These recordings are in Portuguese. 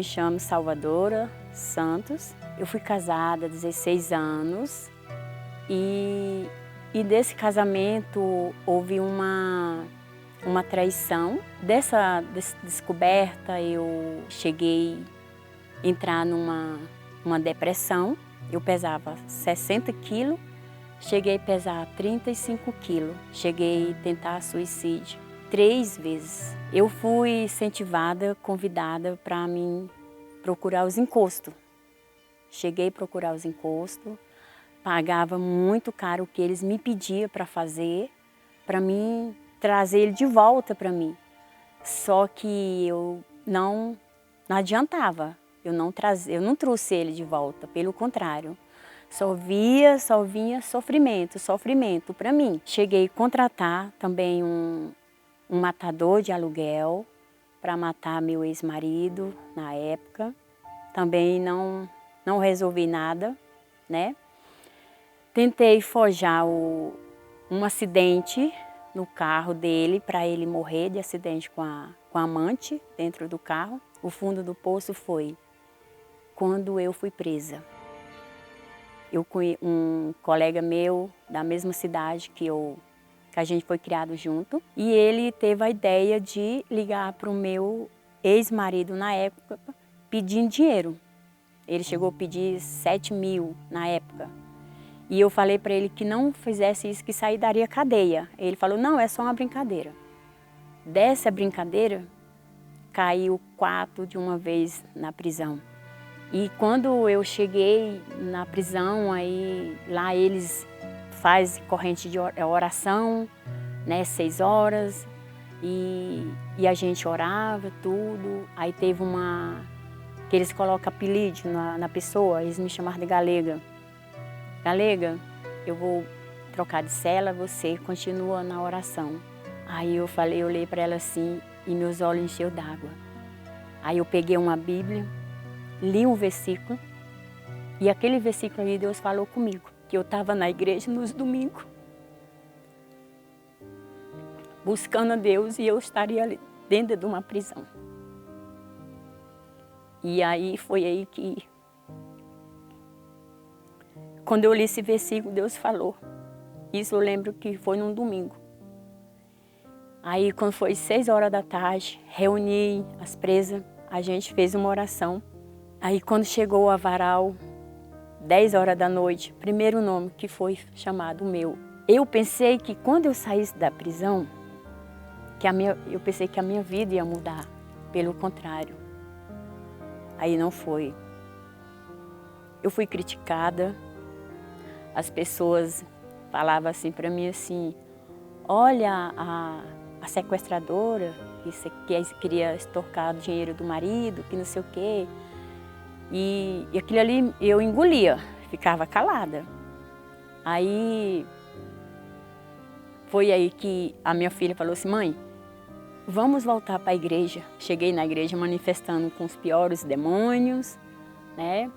me chamo Salvadora Santos. Eu fui casada há 16 anos e desse casamento houve uma traição. Dessa descoberta eu cheguei a entrar numa depressão. Eu pesava 60 quilos, cheguei a pesar 35 quilos. Cheguei a tentar suicídio 3 vezes. Eu fui incentivada, convidada para mim procurar os encostos. Cheguei a procurar os encostos, pagava muito caro o que eles me pediam para fazer, para mim trazer ele de volta para mim. Só que eu não adiantava, eu não trouxe ele de volta, pelo contrário. Só vinha sofrimento para mim. Cheguei a contratar também um matador de aluguel para matar meu ex-marido na época. Também não resolvi nada, né? Tentei forjar um acidente no carro dele para ele morrer de acidente com a amante dentro do carro. O fundo do poço foi quando eu fui presa. Eu conheci um colega meu da mesma cidade que a gente foi criado junto, e ele teve a ideia de ligar para o meu ex-marido na época pedindo dinheiro. Ele chegou a pedir 7 mil na época. E eu falei para ele que não fizesse isso, que sair daria cadeia. Ele falou, não, é só uma brincadeira. Dessa brincadeira, caiu 4 de uma vez na prisão. E quando eu cheguei na prisão, aí lá eles fazem corrente de oração, né, 6 horas, e a gente orava, tudo. Aí teve que eles colocam apelido na pessoa, eles me chamaram de Galega. Galega, eu vou trocar de cela, você continua na oração. Aí eu olhei para ela assim, e meus olhos encheu d'água. Aí eu peguei uma Bíblia, li um versículo, e aquele versículo ali Deus falou comigo, que eu estava na igreja nos domingos, buscando a Deus, e eu estaria ali dentro de uma prisão. E aí foi aí que, quando eu li esse versículo, Deus falou. Isso eu lembro que foi num domingo. Aí quando foi 6 horas da tarde, reuni as presas, a gente fez uma oração. Aí quando chegou a varal, 10 horas da noite, primeiro nome que foi chamado o meu. Eu pensei que quando eu saísse da prisão, eu pensei que a minha vida ia mudar. Pelo contrário. Aí não foi. Eu fui criticada. As pessoas falavam assim para mim assim, olha a sequestradora que queria extorcar o dinheiro do marido, que não sei o quê. E aquilo ali eu engolia, ficava calada. Aí foi aí que a minha filha falou assim, mãe, vamos voltar para a igreja. Cheguei na igreja manifestando com os piores demônios, né?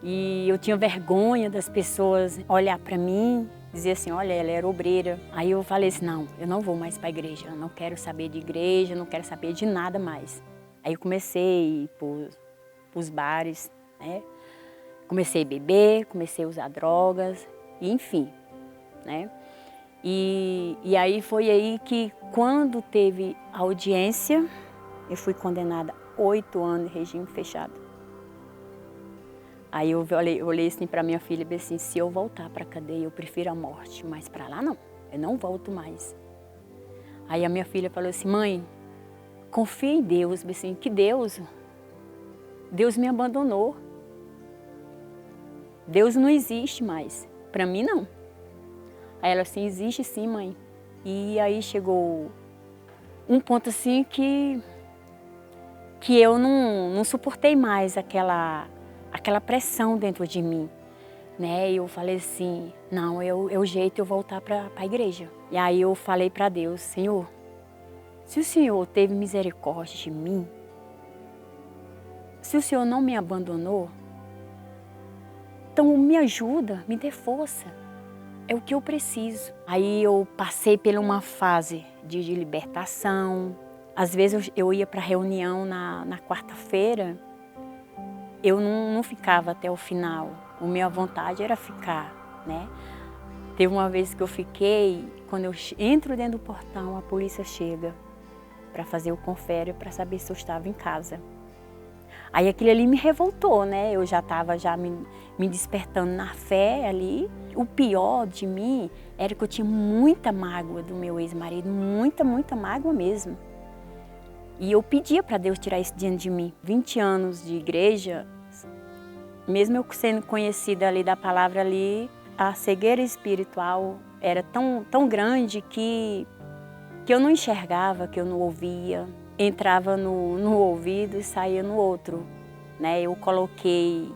E eu tinha vergonha das pessoas olhar para mim, dizer assim, olha, ela era obreira. Aí eu falei assim, não, eu não vou mais para a igreja, eu não quero saber de igreja, não quero saber de nada mais. Aí eu comecei a ir para os bares, né? Comecei a beber, comecei a usar drogas, enfim, né? E aí foi aí que, quando teve audiência, eu fui condenada a 8 anos de regime fechado. Aí eu olhei assim para minha filha e disse assim, se eu voltar para a cadeia, eu prefiro a morte, mas para lá não, eu não volto mais. Aí a minha filha falou assim, mãe, confia em Deus, assim, que Deus me abandonou. Deus não existe mais, para mim não. Aí ela assim, existe sim, mãe. E aí chegou um ponto assim que eu não suportei mais aquela pressão dentro de mim, né? E eu falei assim, não, é o jeito de eu voltar para a igreja. E aí eu falei para Deus, Senhor, se o Senhor teve misericórdia de mim, se o Senhor não me abandonou, então me ajuda, me dê força. É o que eu preciso. Aí eu passei por uma fase de libertação. Às vezes eu ia para reunião na quarta-feira eu não ficava até o final. A minha vontade era ficar, né? Teve uma vez que eu fiquei, quando eu entro dentro do portão, a polícia chega para fazer o confere para saber se eu estava em casa. Aí aquilo ali me revoltou, né? Eu já estava me despertando na fé ali. O pior de mim era que eu tinha muita mágoa do meu ex-marido, muita mágoa mesmo. E eu pedia para Deus tirar isso diante de mim. 20 anos de igreja, mesmo eu sendo conhecida ali da palavra ali, a cegueira espiritual era tão grande que eu não enxergava, que eu não ouvia. Entrava no ouvido e saía no outro, né? Eu coloquei,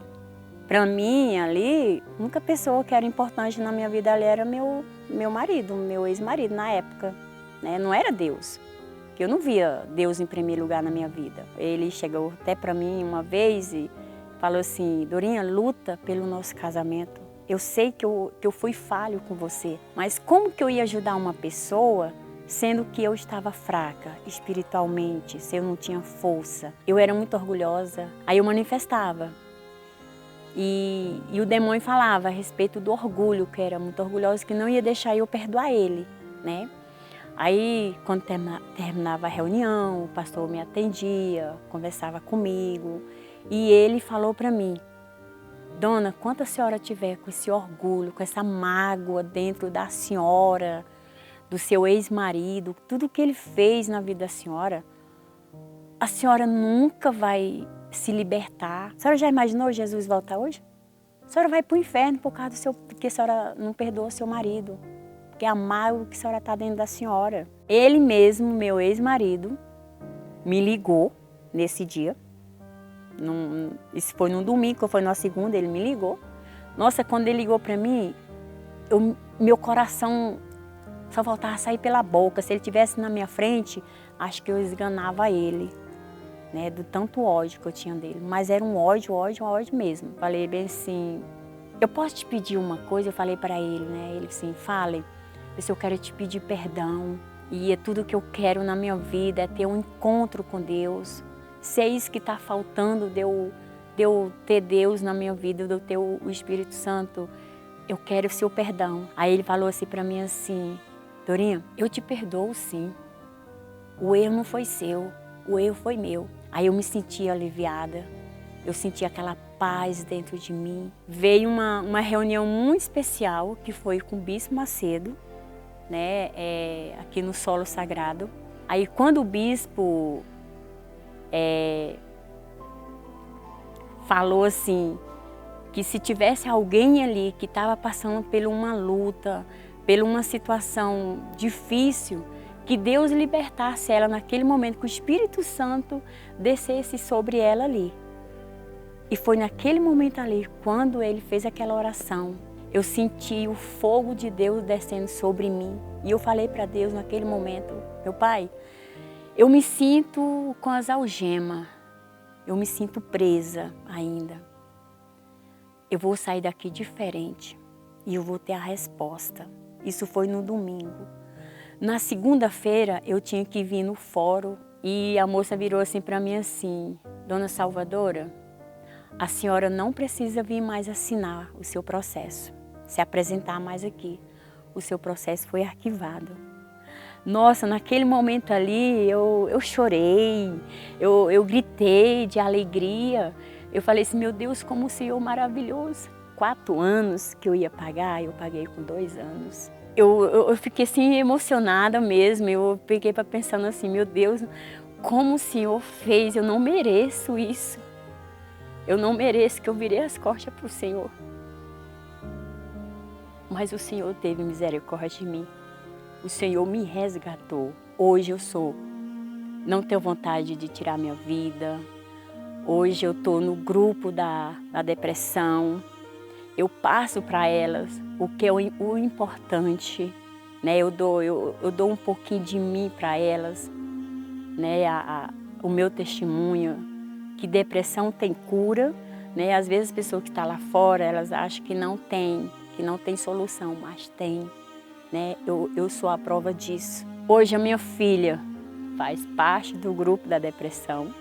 para mim ali, a única pessoa que era importante na minha vida ali era meu marido, meu ex-marido na época, né? Não era Deus, porque eu não via Deus em primeiro lugar na minha vida. Ele chegou até para mim uma vez e falou assim: Dorinha, luta pelo nosso casamento. Eu sei que eu fui falho com você, mas como que eu ia ajudar uma pessoa sendo que eu estava fraca espiritualmente, se eu não tinha força? Eu era muito orgulhosa, aí eu manifestava. E o demônio falava a respeito do orgulho, que eu era muito orgulhosa, que não ia deixar eu perdoar ele, né? Aí, quando terminava a reunião, o pastor me atendia, conversava comigo, e ele falou para mim: Dona, quando a senhora tiver com esse orgulho, com essa mágoa dentro da senhora, do seu ex-marido, tudo que ele fez na vida da senhora, a senhora nunca vai se libertar. A senhora já imaginou Jesus voltar hoje? A senhora vai para o inferno por causa porque a senhora não perdoou seu marido, porque a mágoa que a senhora está dentro da senhora. Ele mesmo, meu ex-marido, me ligou nesse dia. Isso foi num domingo, ou foi na segunda, ele me ligou. Nossa, quando ele ligou para mim, meu coração só faltava a sair pela boca. Se ele estivesse na minha frente, acho que eu esganava ele, né? Do tanto ódio que eu tinha dele. Mas era um ódio mesmo. Falei bem assim: eu posso te pedir uma coisa? Eu falei para ele, né? Ele assim: fale, se eu quero te pedir perdão. E é tudo que eu quero na minha vida, é ter um encontro com Deus. Se é isso que está faltando de eu ter Deus na minha vida, de eu ter o Espírito Santo, eu quero o seu perdão. Aí ele falou assim para mim assim: Dorinha, eu te perdoo sim. O erro não foi seu, o erro foi meu. Aí eu me senti aliviada, eu senti aquela paz dentro de mim. Veio uma reunião muito especial que foi com o Bispo Macedo, né, aqui no Solo Sagrado. Aí quando o Bispo falou assim, que se tivesse alguém ali que estava passando por uma luta, por uma situação difícil, que Deus libertasse ela naquele momento, que o Espírito Santo descesse sobre ela ali. E foi naquele momento ali, quando ele fez aquela oração, eu senti o fogo de Deus descendo sobre mim. E eu falei para Deus naquele momento: meu Pai, eu me sinto com as algemas, eu me sinto presa ainda. Eu vou sair daqui diferente e eu vou ter a resposta. Isso foi no domingo. Na segunda-feira eu tinha que vir no fórum e a moça virou assim para mim assim: Dona Salvadora, a senhora não precisa vir mais assinar o seu processo, se apresentar mais aqui. O seu processo foi arquivado. Nossa, naquele momento ali eu chorei, eu gritei de alegria. Eu falei assim: meu Deus, como o Senhor é maravilhoso. 4 anos que eu ia pagar, eu paguei com 2 anos. Eu fiquei assim emocionada mesmo, eu fiquei pensando assim: meu Deus, como o Senhor fez, eu não mereço isso. Eu não mereço, que eu virei as costas para o Senhor. Mas o Senhor teve misericórdia de mim. O Senhor me resgatou. Hoje eu não tenho vontade de tirar minha vida. Hoje eu estou no grupo da depressão. Eu passo para elas o que é o importante, né? Eu dou um pouquinho de mim para elas, né? O meu testemunho, que depressão tem cura, né? Às vezes as pessoas que estão lá fora, elas acham que não tem solução, mas tem, né? Eu sou a prova disso. Hoje a minha filha faz parte do grupo da depressão.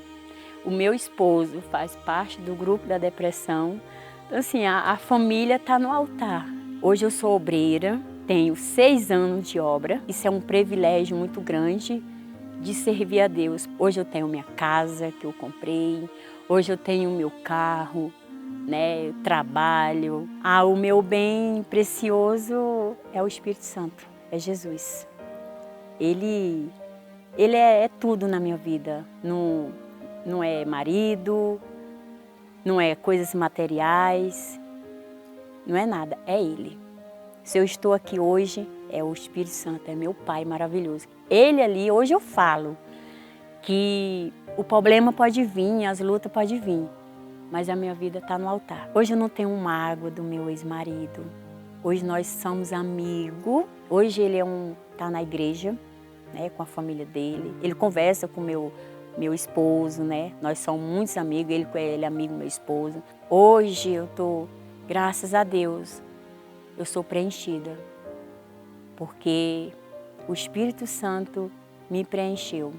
O meu esposo faz parte do grupo da depressão. Então, assim, a família está no altar. Hoje eu sou obreira, tenho 6 anos de obra. Isso é um privilégio muito grande de servir a Deus. Hoje eu tenho minha casa que eu comprei, hoje eu tenho meu carro, né? Eu trabalho. O meu bem precioso é o Espírito Santo, é Jesus. Ele é tudo na minha vida. Não é marido, não é coisas materiais, não é nada, é Ele. Se eu estou aqui hoje, é o Espírito Santo, é meu Pai maravilhoso. Ele ali, hoje eu falo que o problema pode vir, as lutas podem vir, mas a minha vida está no altar. Hoje eu não tenho mágoa do meu ex-marido, hoje nós somos amigos, hoje ele está na igreja, né, com a família dele, ele conversa com meu esposo, né? Nós somos muitos amigos, ele é amigo do meu esposo. Hoje eu estou, graças a Deus, eu sou preenchida, porque o Espírito Santo me preencheu.